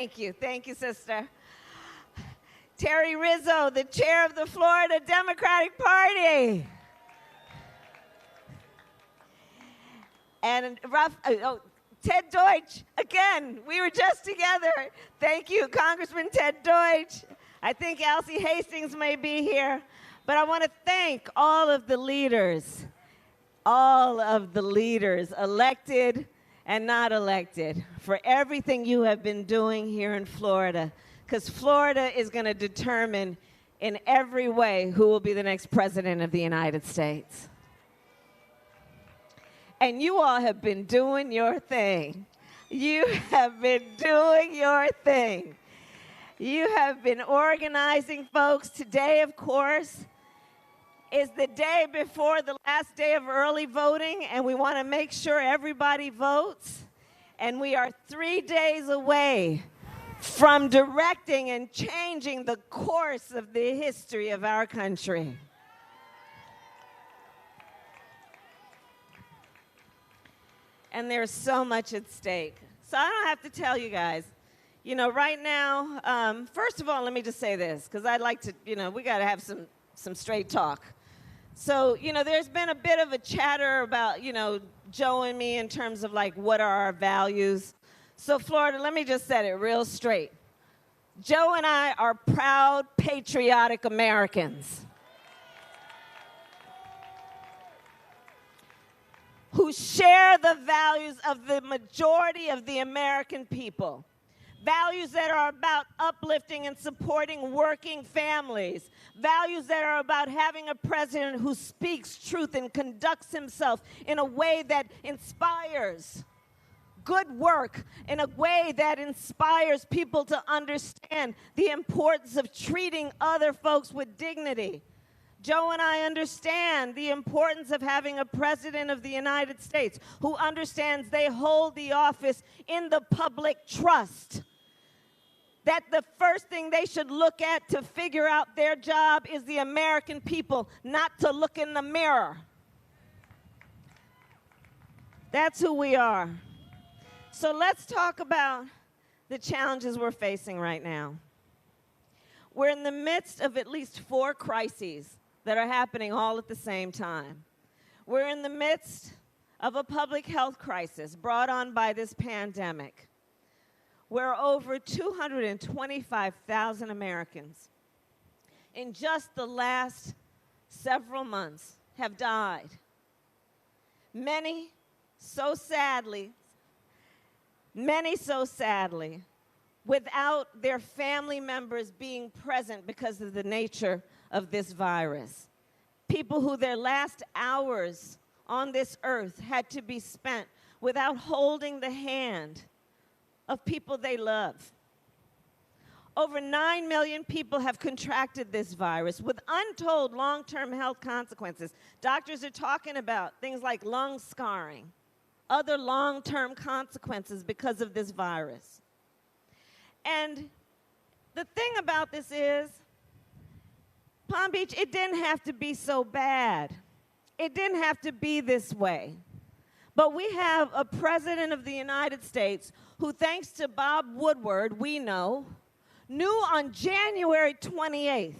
Thank you, sister. Terry Rizzo, the chair of the Florida Democratic Party. And Ted Deutsch, again, we were just together. Thank you, Congressman Ted Deutsch. I think Elsie Hastings may be here. But I want to thank all of the leaders, elected and not elected, for everything you have been doing here in Florida, because Florida is going to determine in every way who will be the next president of the United States. And you all have been doing your thing. You have been doing your thing. You have been organizing folks. Today, of course, is the day before the last day of early voting, and we want to make sure everybody votes. And we are 3 days away from directing and changing the course of the history of our country. And there's so much at stake. So I don't have to tell you guys. You know, right now, first of all, let me just say this, because I'd like to, we got to have some straight talk. So, there's been a bit of a chatter about, Joe and me in terms of, like, what are our values. So, Florida, let me just set it real straight. Joe and I are proud, patriotic Americans who share the values of the majority of the American people. Values that are about uplifting and supporting working families. Values that are about having a president who speaks truth and conducts himself in a way that inspires good work, in a way that inspires people to understand the importance of treating other folks with dignity. Joe and I understand the importance of having a president of the United States who understands they hold the office in the public trust. That the first thing they should look at to figure out their job is the American people, not to look in the mirror. That's who we are. So let's talk about the challenges we're facing right now. We're in the midst of at least 4 crises that are happening all at the same time. We're in the midst of a public health crisis brought on by this pandemic, where over 225,000 Americans in just the last several months have died. Many so sadly, without their family members being present because of the nature of this virus. People who their last hours on this earth had to be spent without holding the hand of people they love. Over 9 million people have contracted this virus with untold long-term health consequences. Doctors are talking about things like lung scarring, other long-term consequences because of this virus. And the thing about this is, Palm Beach, it didn't have to be so bad. It didn't have to be this way. But we have a president of the United States who, thanks to Bob Woodward, we know, knew on January 28th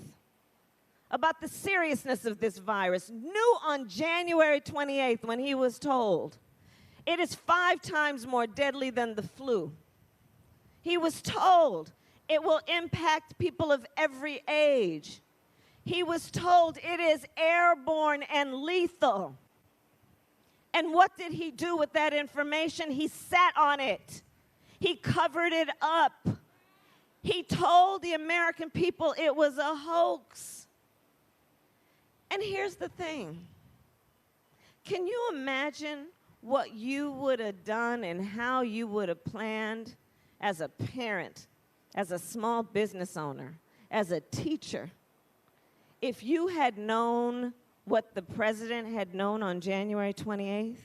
about the seriousness of this virus, knew on January 28th when he was told it is 5 times more deadly than the flu. He was told it will impact people of every age. He was told it is airborne and lethal. And what did he do with that information? He sat on it. He covered it up. He told the American people it was a hoax. And here's the thing. Can you imagine what you would have done and how you would have planned as a parent, as a small business owner, as a teacher, if you had known what the president had known on January 28th?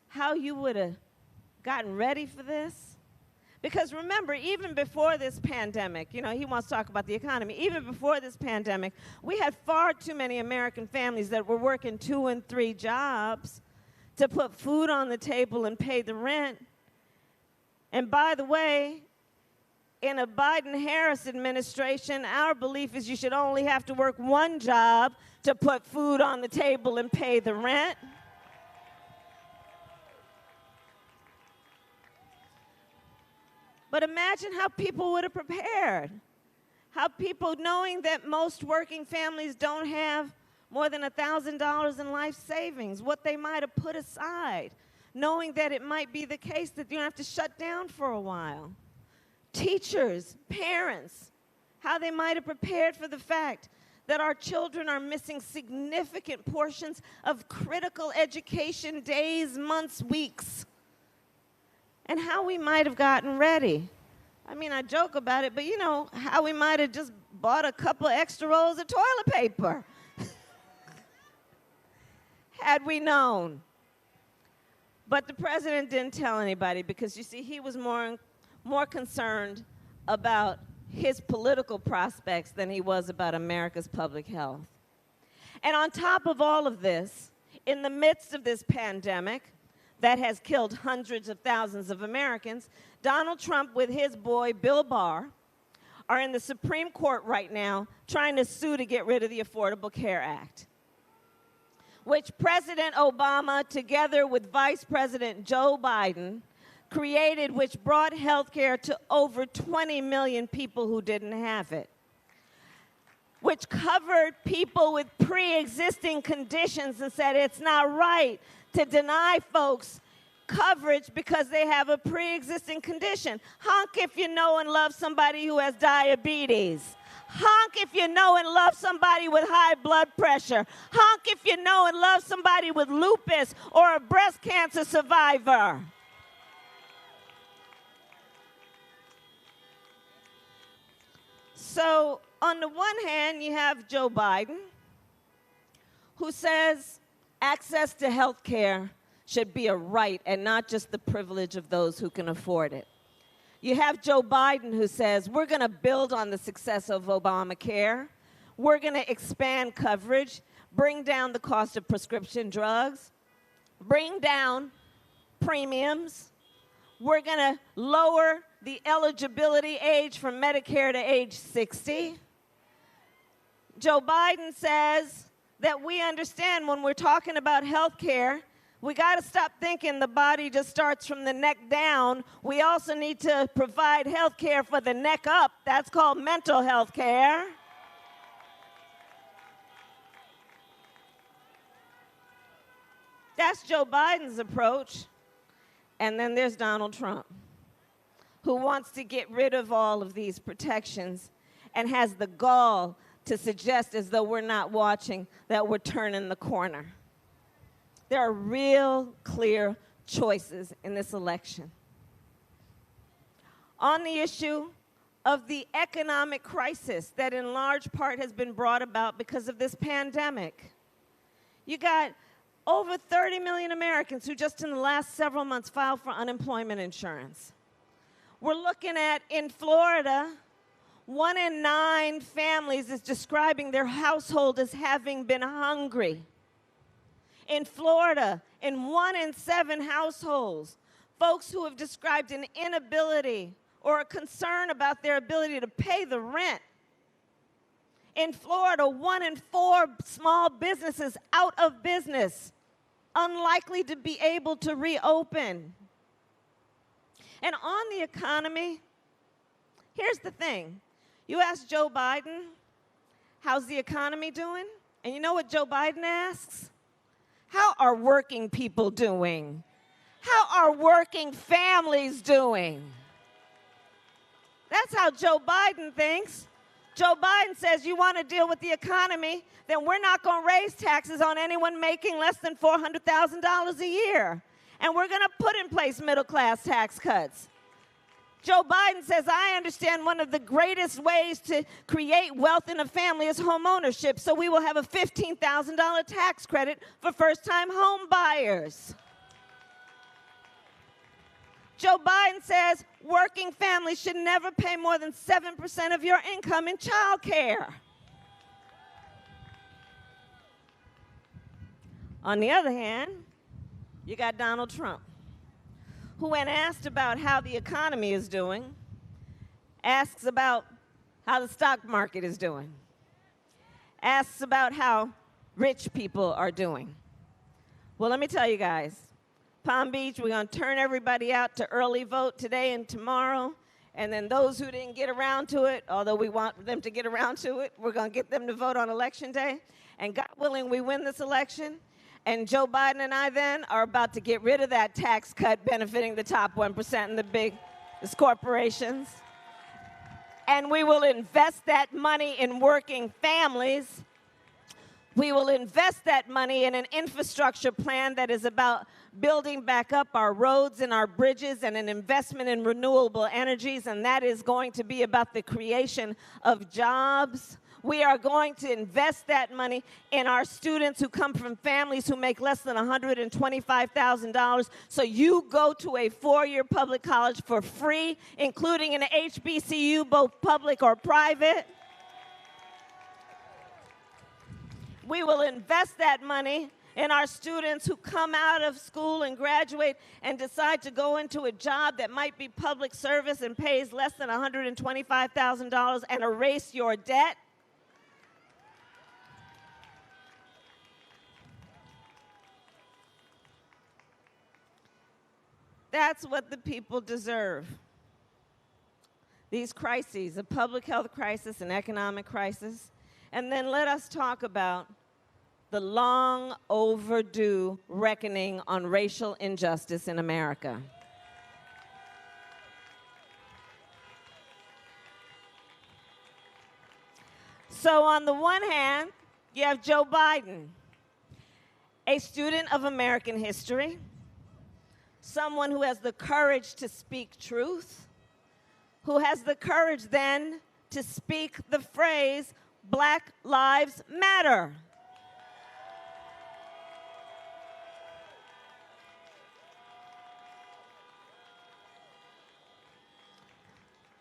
How you would have gotten ready for this? Because remember, even before this pandemic, he wants to talk about the economy, even before this pandemic, we had far too many American families that were working 2 and 3 jobs to put food on the table and pay the rent. And by the way, in a Biden-Harris administration, our belief is you should only have to work one job to put food on the table and pay the rent. But imagine how people would have prepared. How people, knowing that most working families don't have more than $1,000 in life savings, what they might have put aside, knowing that it might be the case that you have to shut down for a while. Teachers, parents, how they might have prepared for the fact that our children are missing significant portions of critical education days, months, weeks. And how we might have gotten ready. I mean, I joke about it, but you know, how we might have just bought a couple extra rolls of toilet paper. Had we known. But the president didn't tell anybody because, you see, he was more concerned about his political prospects than he was about America's public health. And on top of all of this, in the midst of this pandemic, that has killed hundreds of thousands of Americans, Donald Trump with his boy Bill Barr are in the Supreme Court right now trying to sue to get rid of the Affordable Care Act, which President Obama, together with Vice President Joe Biden, created, which brought health care to over 20 million people who didn't have it, which covered people with pre-existing conditions and said it's not right to deny folks coverage because they have a pre-existing condition. Honk if you know and love somebody who has diabetes. Honk if you know and love somebody with high blood pressure. Honk if you know and love somebody with lupus or a breast cancer survivor. So on the one hand, you have Joe Biden, who says access to health care should be a right and not just the privilege of those who can afford it. You have Joe Biden who says, we're going to build on the success of Obamacare. We're going to expand coverage, bring down the cost of prescription drugs, bring down premiums. We're going to lower the eligibility age from Medicare to age 60. Joe Biden says that we understand when we're talking about health care, we got to stop thinking the body just starts from the neck down. We also need to provide health care for the neck up. That's called mental health care. That's Joe Biden's approach. And then there's Donald Trump, who wants to get rid of all of these protections and has the gall to suggest, as though we're not watching, that we're turning the corner. There are real clear choices in this election. On the issue of the economic crisis that in large part has been brought about because of this pandemic, you got over 30 million Americans who just in the last several months filed for unemployment insurance. We're looking at, in Florida, 1 in 9 families is describing their household as having been hungry. In Florida, in 1 in 7 households, folks who have described an inability or a concern about their ability to pay the rent. In Florida, 1 in 4 small businesses out of business, unlikely to be able to reopen. And on the economy, here's the thing. You ask Joe Biden, how's the economy doing? And you know what Joe Biden asks? How are working people doing? How are working families doing? That's how Joe Biden thinks. Joe Biden says, you want to deal with the economy, then we're not going to raise taxes on anyone making less than $400,000 a year. And we're going to put in place middle-class tax cuts. Joe Biden says, I understand one of the greatest ways to create wealth in a family is home ownership, so we will have a $15,000 tax credit for first-time home buyers. Joe Biden says working families should never pay more than 7% of your income in child care. On the other hand, you got Donald Trump, who, when asked about how the economy is doing asks about how the stock market is doing, asks about how rich people are doing. Well, let me tell you guys, Palm Beach, we're going to turn everybody out to early vote today and tomorrow. And then those who didn't get around to it, although we want them to get around to it, we're going to get them to vote on Election Day. And God willing, we win this election. And Joe Biden and I then are about to get rid of that tax cut benefiting the top 1% and the biggest corporations. And we will invest that money in working families. We will invest that money in an infrastructure plan that is about building back up our roads and our bridges and an investment in renewable energies, and that is going to be about the creation of jobs. We are going to invest that money in our students who come from families who make less than $125,000. So you go to a four-year public college for free, including an HBCU, both public or private. We will invest that money in our students who come out of school and graduate and decide to go into a job that might be public service and pays less than $125,000 and erase your debt. That's what the people deserve. These crises, a public health crisis, an economic crisis, and then let us talk about the long overdue reckoning on racial injustice in America. So on the one hand, you have Joe Biden, a student of American history, someone who has the courage to speak truth, who has the courage then to speak the phrase, Black Lives Matter.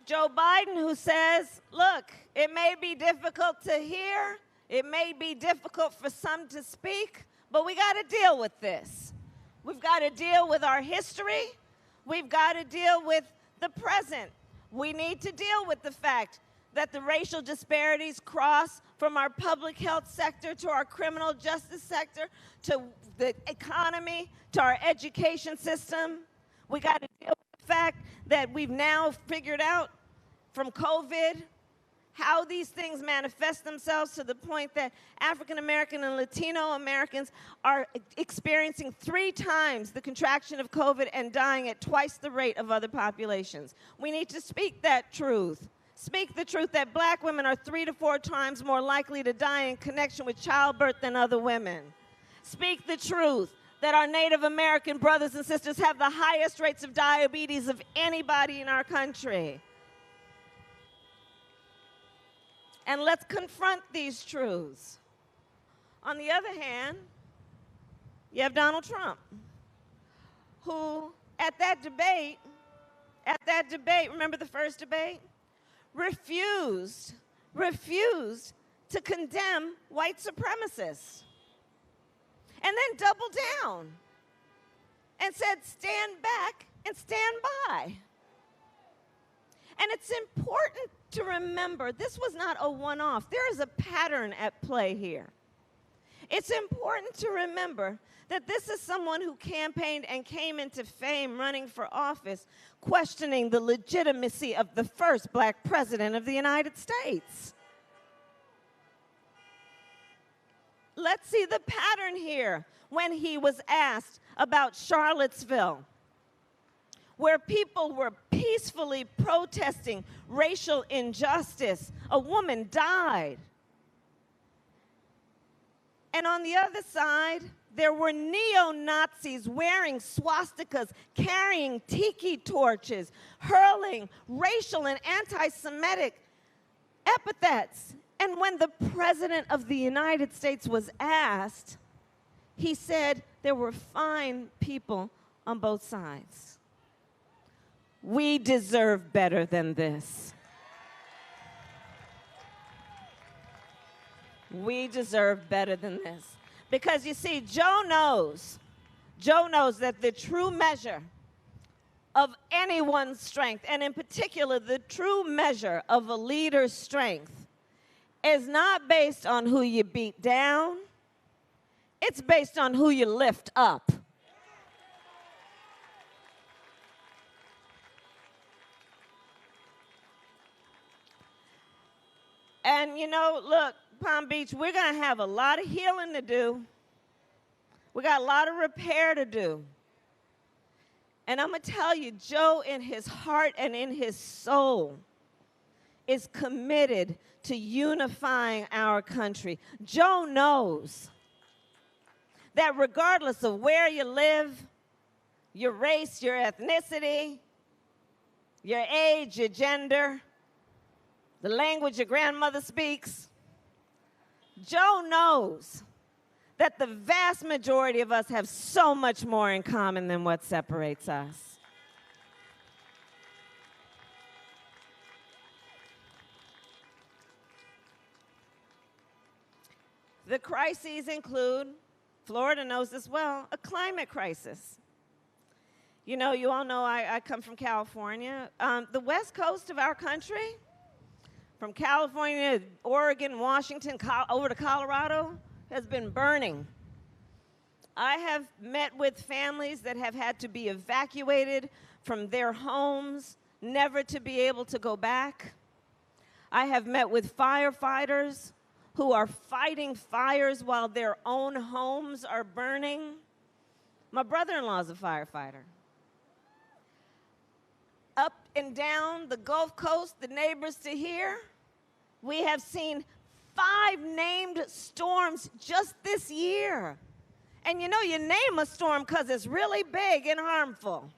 Joe Biden, who says, look, it may be difficult to hear, it may be difficult for some to speak, but we got to deal with this. We've got to deal with our history. We've got to deal with the present. We need to deal with the fact that the racial disparities cross from our public health sector to our criminal justice sector to the economy to our education system. We got to deal with the fact that we've now figured out from COVID how these things manifest themselves to the point that African American and Latino Americans are experiencing 3 times the contraction of COVID and dying at twice the rate of other populations. We need to speak that truth. Speak the truth that Black women are 3 to 4 times more likely to die in connection with childbirth than other women. Speak the truth that our Native American brothers and sisters have the highest rates of diabetes of anybody in our country. And let's confront these truths. On the other hand, you have Donald Trump, who at that debate, remember the first debate? Refused to condemn white supremacists. And then doubled down and said, stand back and stand by. And it's important to remember, this was not a one-off. There is a pattern at play here. It's important to remember that this is someone who campaigned and came into fame running for office, questioning the legitimacy of the first Black president of the United States. Let's see the pattern here when he was asked about Charlottesville, where people were peacefully protesting racial injustice. A woman died. And on the other side, there were neo-Nazis wearing swastikas, carrying tiki torches, hurling racial and anti-Semitic epithets. And when the President of the United States was asked, he said there were fine people on both sides. We deserve better than this. We deserve better than this. Because you see, Joe knows that the true measure of anyone's strength, and in particular, the true measure of a leader's strength, is not based on who you beat down, it's based on who you lift up. And you know, look, Palm Beach, we're going to have a lot of healing to do. We got a lot of repair to do. And I'm going to tell you, Joe, in his heart and in his soul, is committed to unifying our country. Joe knows that regardless of where you live, your race, your ethnicity, your age, your gender, the language your grandmother speaks, Joe knows that the vast majority of us have so much more in common than what separates us. The crises include, Florida knows this well, a climate crisis. You know, you all know I come from California. The west coast of our country, from California, Oregon, Washington, over to Colorado, has been burning. I have met with families that have had to be evacuated from their homes, never to be able to go back. I have met with firefighters who are fighting fires while their own homes are burning. My brother-in-law is a firefighter. Up and down the Gulf Coast, the neighbors to here, we have seen 5 named storms just this year. And you know, you name a storm because it's really big and harmful.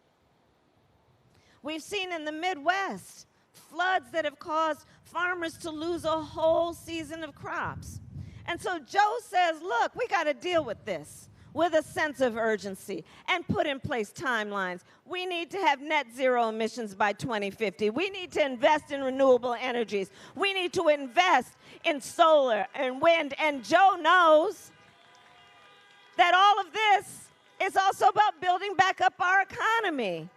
We've seen in the Midwest floods that have caused farmers to lose a whole season of crops. And so Joe says, look, we got to deal with this with a sense of urgency and put in place timelines. We need to have net zero emissions by 2050. We need to invest in renewable energies. We need to invest in solar and wind. And Joe knows that all of this is also about building back up our economy.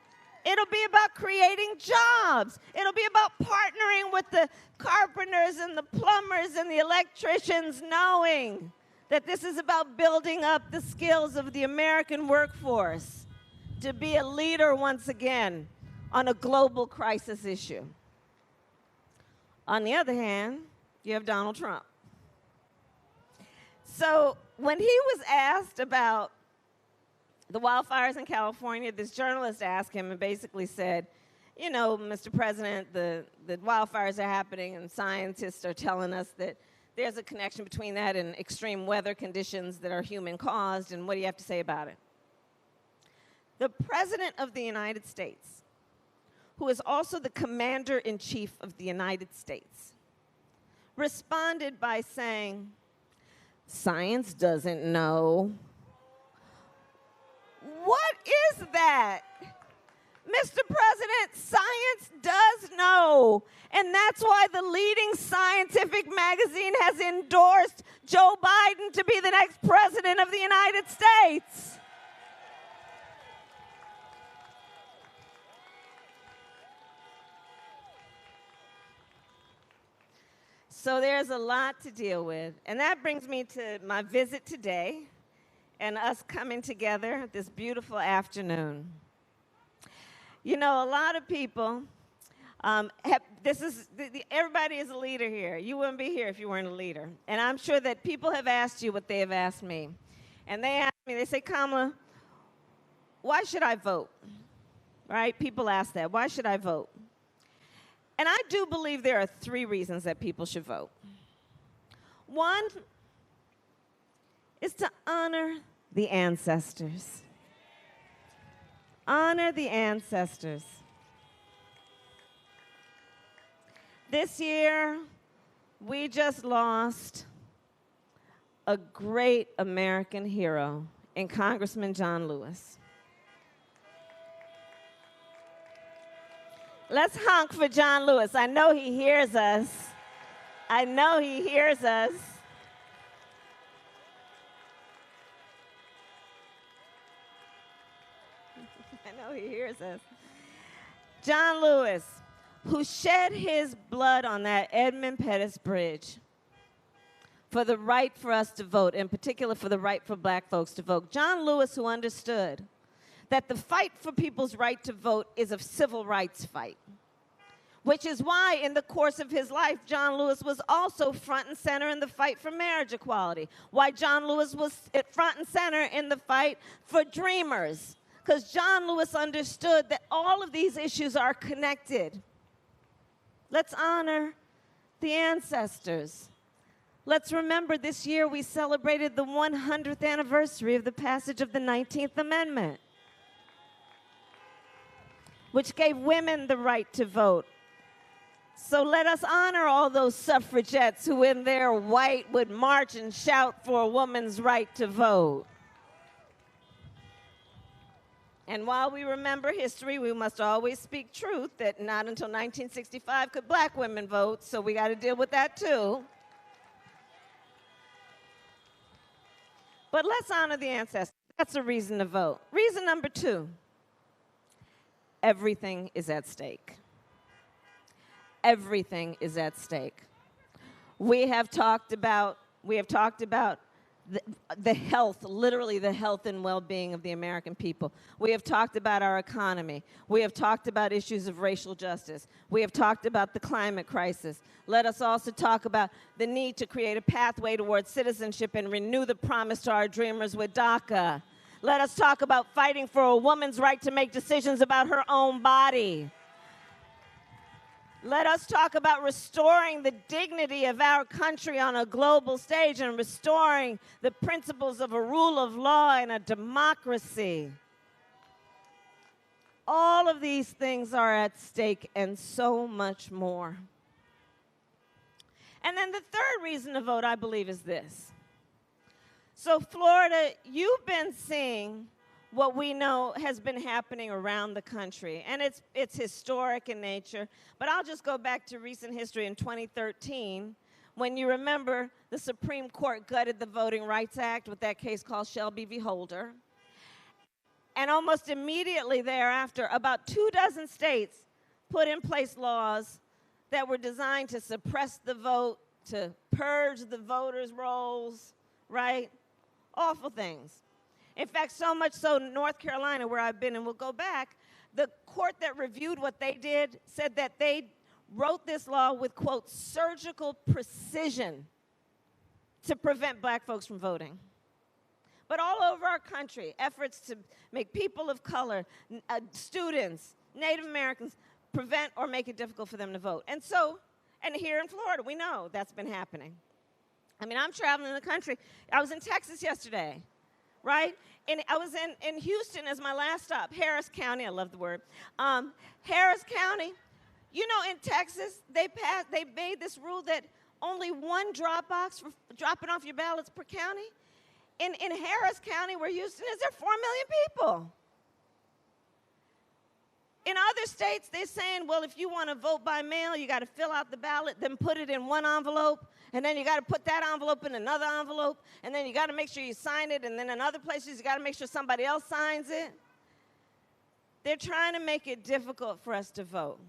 It'll be about creating jobs. It'll be about partnering with the carpenters and the plumbers and the electricians, knowing that this is about building up the skills of the American workforce to be a leader once again on a global crisis issue. On the other hand, you have Donald Trump. So when he was asked about the wildfires in California, this journalist asked him and basically said, you know, Mr. President, the wildfires are happening and scientists are telling us that there's a connection between that and extreme weather conditions that are human-caused, and what do you have to say about it? The President of the United States, who is also the Commander-in-Chief of the United States, responded by saying, science doesn't know. What is that? Mr. President, science does know. And that's why the leading scientific magazine has endorsed Joe Biden to be the next president of the United States. So there's a lot to deal with. And that brings me to my visit today and us coming together this beautiful afternoon. You know, a lot of people, everybody is a leader here. You wouldn't be here if you weren't a leader. And I'm sure that people have asked you what they have asked me. And they ask me, they say, Kamala, why should I vote? Right? People ask that. Why should I vote? And I do believe there are 3 reasons that people should vote. One is to honor the ancestors. Honor the ancestors. This year, we just lost a great American hero in Congressman John Lewis. Let's honk for John Lewis. I know he hears us. I know he hears us. I know he hears us. John Lewis, who shed his blood on that Edmund Pettus Bridge for the right for us to vote, in particular for the right for black folks to vote. John Lewis, who understood that the fight for people's right to vote is a civil rights fight, which is why in the course of his life, John Lewis was also front and center in the fight for marriage equality, why John Lewis was at front and center in the fight for dreamers, because John Lewis understood that all of these issues are connected. Let's honor the ancestors. Let's remember this year we celebrated the 100th anniversary of the passage of the 19th Amendment, which gave women the right to vote. So let us honor all those suffragettes who in their white would march and shout for a woman's right to vote. And while we remember history, we must always speak truth that not until 1965 could black women vote, so we got to deal with that too. But let's honor the ancestors. That's a reason to vote. Reason number 2, everything is at stake. Everything is at stake. We have talked about the health, literally the health and well-being of the American people. We have talked about our economy. We have talked about issues of racial justice. We have talked about the climate crisis. Let us also talk about the need to create a pathway towards citizenship and renew the promise to our dreamers with DACA. Let us talk about fighting for a woman's right to make decisions about her own body. Let us talk about restoring the dignity of our country on a global stage and restoring the principles of a rule of law and a democracy. All of these things are at stake and so much more. And then the third reason to vote, I believe, is this. So Florida, you've been seeing what we know has been happening around the country, and it's historic in nature. But I'll just go back to recent history in 2013, when you remember the Supreme Court gutted the Voting Rights Act with that case called Shelby v. Holder. And almost immediately thereafter, about 24 states put in place laws that were designed to suppress the vote, to purge the voters' rolls, right? Awful things. In fact, so much so, North Carolina, where I've been, and we'll go back, the court that reviewed what they did said that they wrote this law with, quote, surgical precision to prevent black folks from voting. But all over our country, efforts to make people of color, students, Native Americans, prevent or make it difficult for them to vote. And so, and here in Florida, we know that's been happening. I mean, I'm traveling the country. I was in Texas yesterday. Right? And I was in Houston as my last stop, Harris County. I love the word. Harris County. You know, in Texas, they made this rule that only one drop box for dropping off your ballots per county. In Harris County, where Houston is, there are 4 million people. In other states, they're saying, well, if you want to vote by mail, you got to fill out the ballot, then put it in one envelope, and then you got to put that envelope in another envelope, and then you got to make sure you sign it, and then in other places, you got to make sure somebody else signs it. They're trying to make it difficult for us to vote.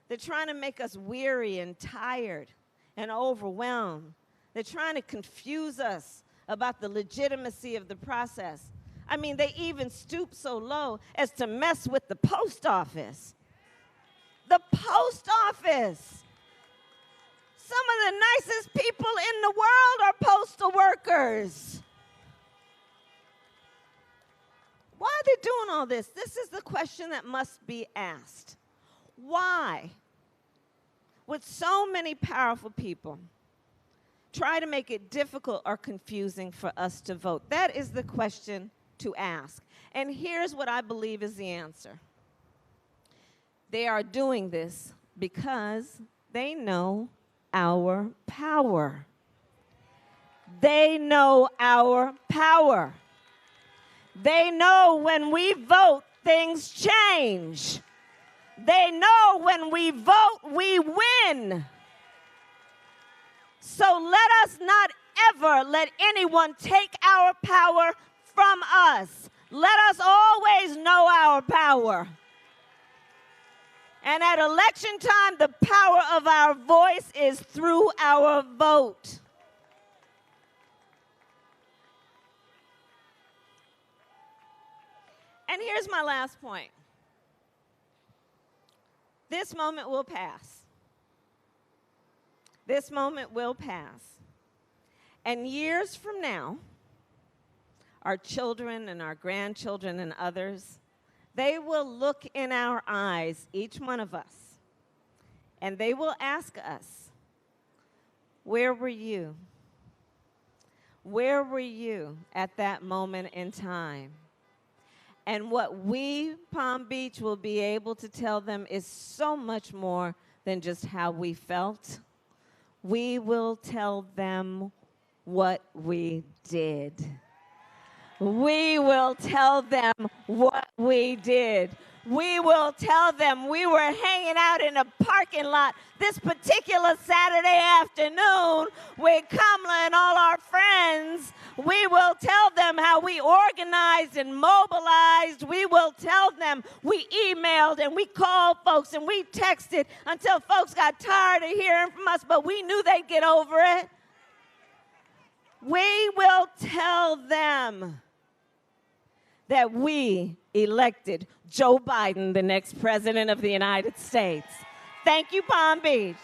They're trying to make us weary and tired and overwhelmed. They're trying to confuse us about the legitimacy of the process. I mean, they even stoop so low as to mess with the post office. The post office. Some of the nicest people in the world are postal workers. Why are they doing all this? This is the question that must be asked. Why, with so many powerful people, try to make it difficult or confusing for us to vote? That is the question to ask. And here's what I believe is the answer. They are doing this because they know our power. They know our power. They know when we vote, things change. They know when we vote, we win. So let us not ever let anyone take our power from us. Let us always know our power. And at election time, the power of our voice is through our vote. And here's my last point. This moment will pass. This moment will pass. And years from now, our children and our grandchildren and others, they will look in our eyes, each one of us, and they will ask us, where were you? Where were you at that moment in time? And what we, Palm Beach, will be able to tell them is so much more than just how we felt. We will tell them what we did. We will tell them what we did. We will tell them we were hanging out in a parking lot this particular Saturday afternoon with Kamala and all our friends. We will tell them how we organized and mobilized. We will tell them we emailed and we called folks and we texted until folks got tired of hearing from us, but we knew they'd get over it. We will tell them that we elected Joe Biden the next president of the United States. Thank you, Palm Beach.